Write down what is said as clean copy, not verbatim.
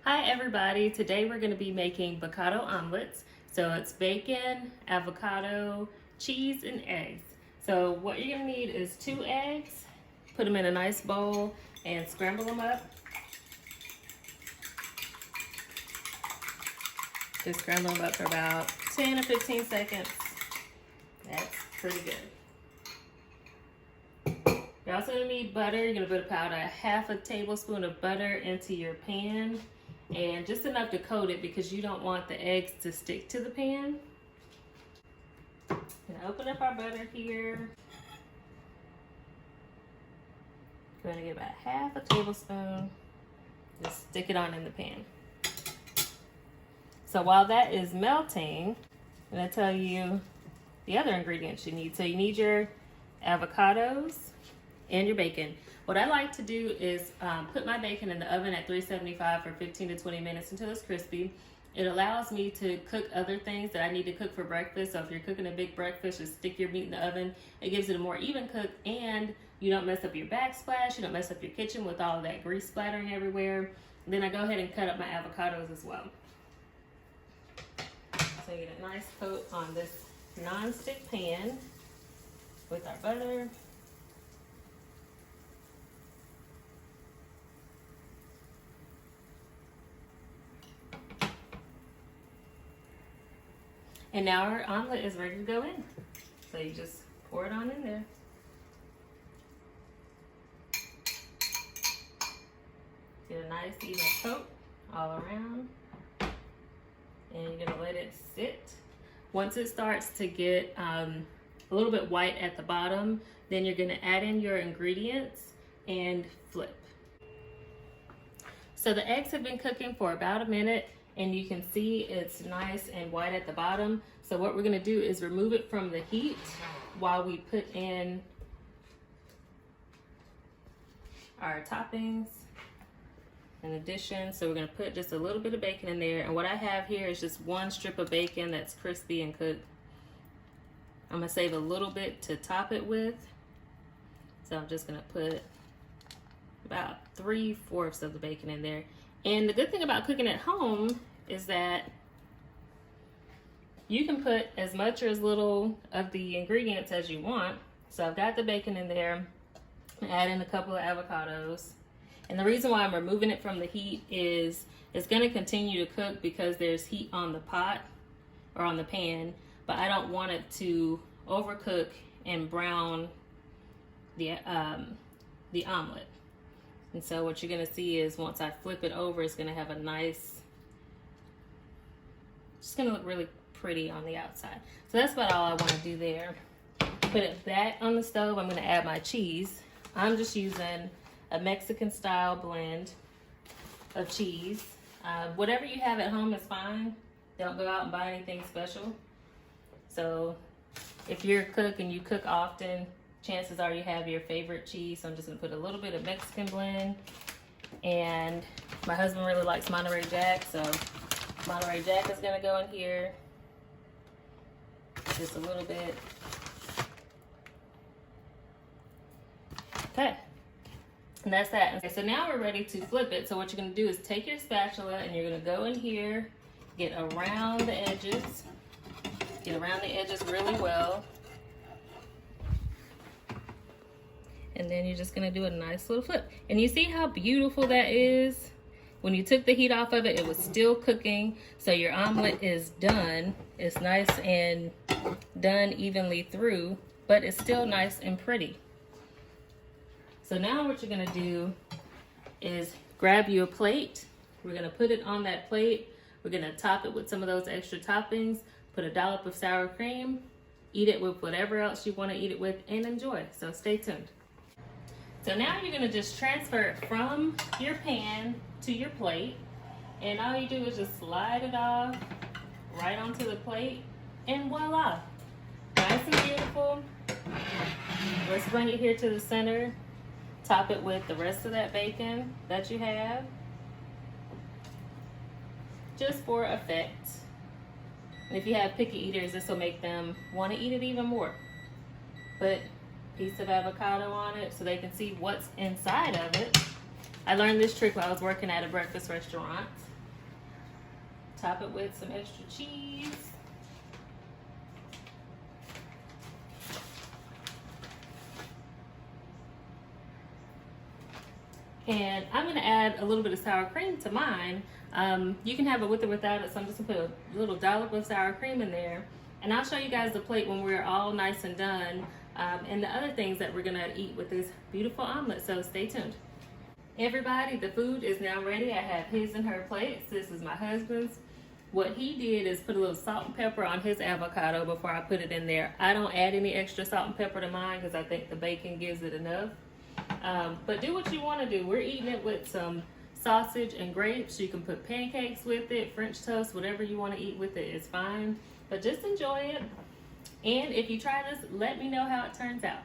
Hi everybody, today we're going to be making Bacado omelets. So it's bacon, avocado, cheese, and eggs. So what you're going to need is 2 eggs, put them in a nice bowl and scramble them up. Just scramble them up for about 10 or 15 seconds. That's pretty good. You're also going to need butter. You're going to put about a half a tablespoon of butter into your pan. And just enough to coat it because you don't want the eggs to stick to the pan. Gonna open up our butter here. Going to get about half a tablespoon. Just stick it on in the pan. So while that is melting, I'm going to tell you the other ingredients you need. So you need your avocados and your bacon. What I like to do is put my bacon in the oven at 375 for 15 to 20 minutes until it's crispy. It allows me to cook other things that I need to cook for breakfast. So if you're cooking a big breakfast, just stick your meat in the oven. It gives it a more even cook, and you don't mess up your backsplash. You don't mess up your kitchen with all of that grease splattering everywhere. Then I go ahead and cut up my avocados as well. So you get a nice coat on this non-stick pan with our butter. And now our omelet is ready to go in. So you just pour it on in there. Get a nice even coat all around. And you're gonna let it sit. Once it starts to get a little bit white at the bottom, then you're gonna add in your ingredients and flip. So the eggs have been cooking for about a minute, and you can see it's nice and white at the bottom. So what we're gonna do is remove it from the heat while we put in our toppings in addition. So we're gonna put just a little bit of bacon in there. And what I have here is just 1 strip of bacon that's crispy and cooked. I'm gonna save a little bit to top it with. So I'm just gonna put about 3/4 of the bacon in there. And the good thing about cooking at home is that you can put as much or as little of the ingredients as you want. So I've got the bacon in there, add in a couple of avocados. And the reason why I'm removing it from the heat is it's gonna continue to cook because there's heat on the pot or on the pan, but I don't want it to overcook and brown the omelet. And so what you're gonna see is once I flip it over, it's gonna have a nice, it's gonna look really pretty on the outside. So that's about all I wanna do there. Put it back on the stove. I'm gonna add my cheese. I'm just using a Mexican style blend of cheese. Whatever you have at home is fine. Don't go out and buy anything special. So if you're a cook and you cook often, chances are you have your favorite cheese. So I'm just gonna put a little bit of Mexican blend. And my husband really likes Monterey Jack, so Monterey Jack is gonna go in here. Just a little bit. Okay, and that's that. Okay, so now we're ready to flip it. So what you're gonna do is take your spatula and you're gonna go in here, get around the edges. Get around the edges really well. And then you're just gonna do a nice little flip. And you see how beautiful that is? When you took the heat off of it, it was still cooking. So your omelet is done. It's nice and done evenly through, but it's still nice and pretty. So now what you're gonna do is grab you a plate. We're gonna put it on that plate. We're gonna top it with some of those extra toppings, put a dollop of sour cream, eat it with whatever else you wanna eat it with, and enjoy. So stay tuned. So now you're gonna just transfer it from your pan to your plate, and all you do is just slide it off right onto the plate, and voila, nice and beautiful. Let's bring it here to the center, top it with the rest of that bacon that you have, just for effect. And if you have picky eaters, this will make them want to eat it even more. Put piece of avocado on it so they can see what's inside of it. I learned this trick while I was working at a breakfast restaurant. top it with some extra cheese. And I'm gonna add a little bit of sour cream to mine. You can have it with or without it, so I'm just gonna put a little dollop of sour cream in there. And I'll show you guys the plate when we're all nice and done, and the other things that we're gonna eat with this beautiful omelet, so stay tuned. Everybody, the food is now ready. I have his and her plates. This is my husband's. What he did is put a little salt and pepper on his avocado before I put it in there. I don't add any extra salt and pepper to mine because I think the bacon gives it enough. But do what you want to do. We're eating it with some sausage and grapes. You can put pancakes with it, French toast, whatever you want to eat with it is fine. But just enjoy it. And if you try this, let me know how it turns out.